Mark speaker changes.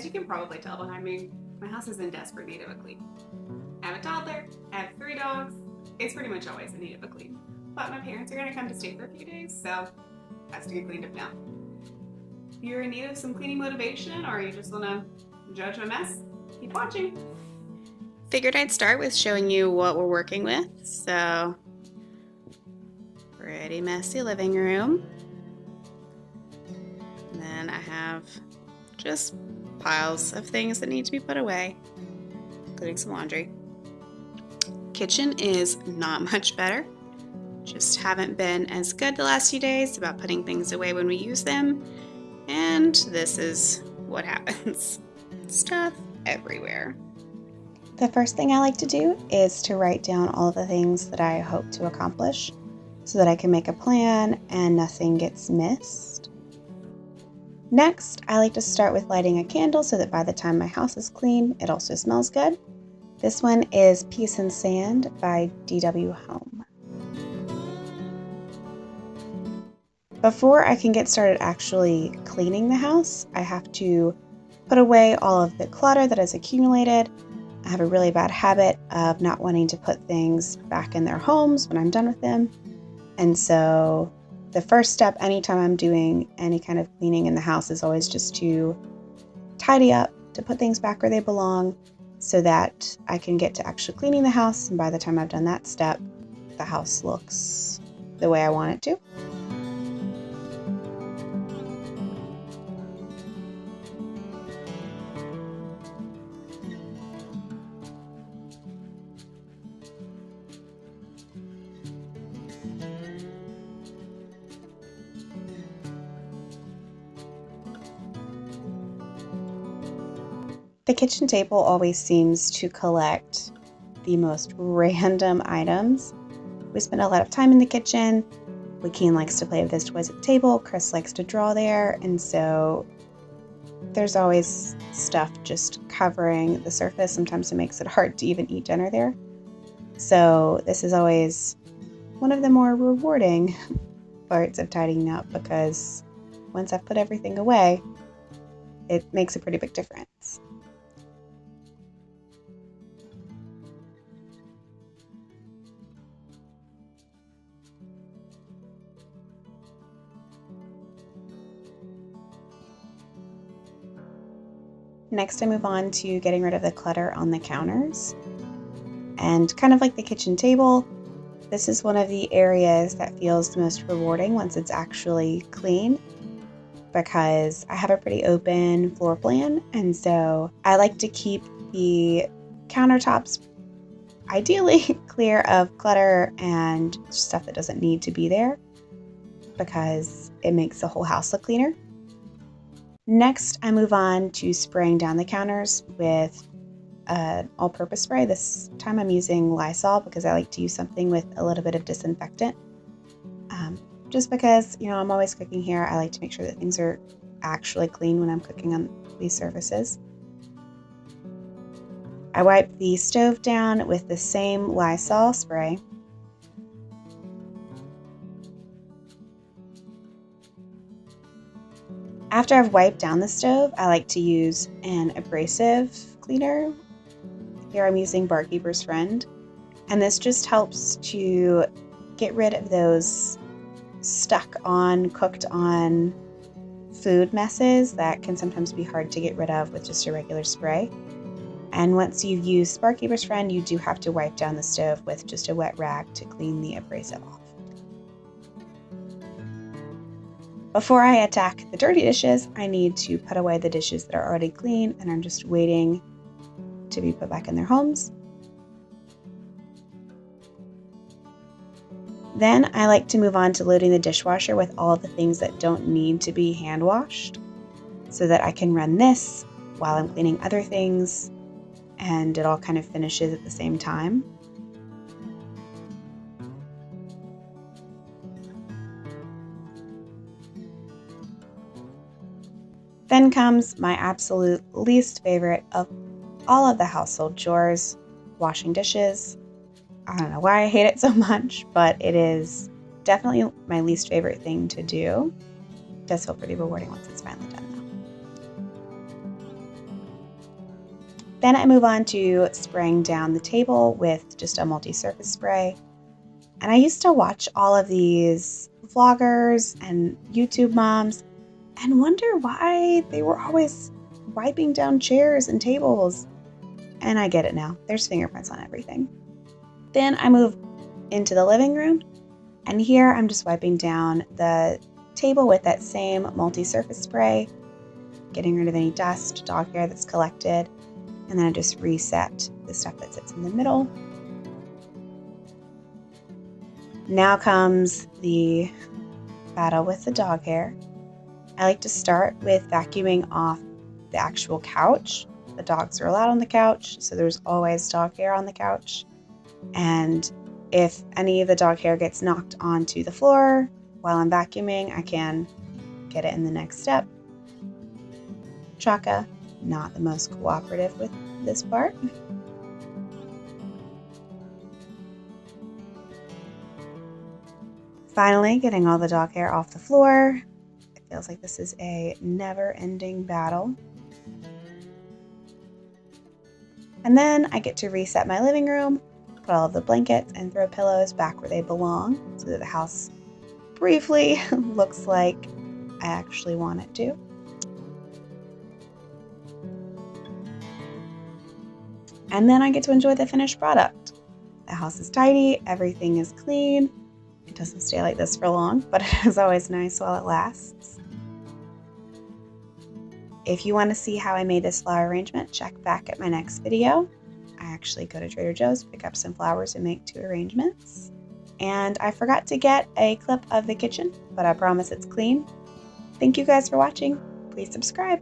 Speaker 1: you can probably tell behind me, my house is in desperate need of a clean. I have a toddler, I have 3 dogs. It's pretty much always in need of a clean. But my parents are going to come to stay for a few days, so it has to get cleaned up now. If you're in need of some cleaning motivation or you just want to judge my mess, keep watching. Figured I'd start with showing you what we're working with. So, pretty messy living room. And then I have just piles of things that need to be put away, including some laundry. Kitchen is not much better. Just haven't been as good the last few days about putting things away when we use them. And this is what happens. Stuff everywhere.
Speaker 2: The first thing I like to do is to write down all of the things that I hope to accomplish so that I can make a plan and nothing gets missed. Next, I like to start with lighting a candle so that by the time my house is clean, it also smells good. This one is Peace and Sand by DW Home. Before I can get started actually cleaning the house, I have to put away all of the clutter that has accumulated. I have a really bad habit of not wanting to put things back in their homes when I'm done with them. And so the first step anytime I'm doing any kind of cleaning in the house is always just to tidy up, to put things back where they belong so that I can get to actually cleaning the house. And by the time I've done that step, the house looks the way I want it to. The kitchen table always seems to collect the most random items. We spend a lot of time in the kitchen. Joaquin likes to play with his toys at the table. Chris likes to draw there. And so there's always stuff just covering the surface. Sometimes it makes it hard to even eat dinner there. So this is always one of the more rewarding parts of tidying up because once I've put everything away, it makes a pretty big difference. Next, I move on to getting rid of the clutter on the counters. And kind of like the kitchen table, this is one of the areas that feels the most rewarding once it's actually clean because I have a pretty open floor plan. And so I like to keep the countertops ideally clear of clutter and stuff that doesn't need to be there because it makes the whole house look cleaner. Next, I move on to spraying down the counters with an all-purpose spray. This time I'm using Lysol because I like to use something with a little bit of disinfectant. Just because, I'm always cooking here, I like to make sure that things are actually clean when I'm cooking on these surfaces. I wipe the stove down with the same Lysol spray. After I've wiped down the stove, I like to use an abrasive cleaner. Here I'm using Barkeeper's Friend, and this just helps to get rid of those cooked on food messes that can sometimes be hard to get rid of with just a regular spray. And once you've used Barkeeper's Friend, you do have to wipe down the stove with just a wet rag to clean the abrasive off. Before I attack the dirty dishes, I need to put away the dishes that are already clean and are just waiting to be put back in their homes. Then I like to move on to loading the dishwasher with all the things that don't need to be hand washed so that I can run this while I'm cleaning other things and it all kind of finishes at the same time. Then comes my absolute least favorite of all of the household chores, washing dishes. I don't know why I hate it so much, but it is definitely my least favorite thing to do. It does feel pretty rewarding once it's finally done though. Then I move on to spraying down the table with just a multi-surface spray. And I used to watch all of these vloggers and YouTube moms and wonder why they were always wiping down chairs and tables. And I get it now. There's fingerprints on everything. Then I move into the living room, and here I'm just wiping down the table with that same multi-surface spray, getting rid of any dust, dog hair that's collected, and then I just reset the stuff that sits in the middle. Now comes the battle with the dog hair. I like to start with vacuuming off the actual couch. The dogs are allowed on the couch, so there's always dog hair on the couch. And if any of the dog hair gets knocked onto the floor while I'm vacuuming, I can get it in the next step. Chaka, not the most cooperative with this part. Finally, getting all the dog hair off the floor. It feels like this is a never-ending battle. And then I get to reset my living room, put all of the blankets and throw pillows back where they belong so that the house briefly looks like I actually want it to. And then I get to enjoy the finished product. The house is tidy, everything is clean. It doesn't stay like this for long, but it is always nice while it lasts. If you want to see how I made this flower arrangement, check back at my next video. I actually go to Trader Joe's, pick up some flowers, and make 2 arrangements. And I forgot to get a clip of the kitchen, but I promise it's clean. Thank you guys for watching. Please subscribe.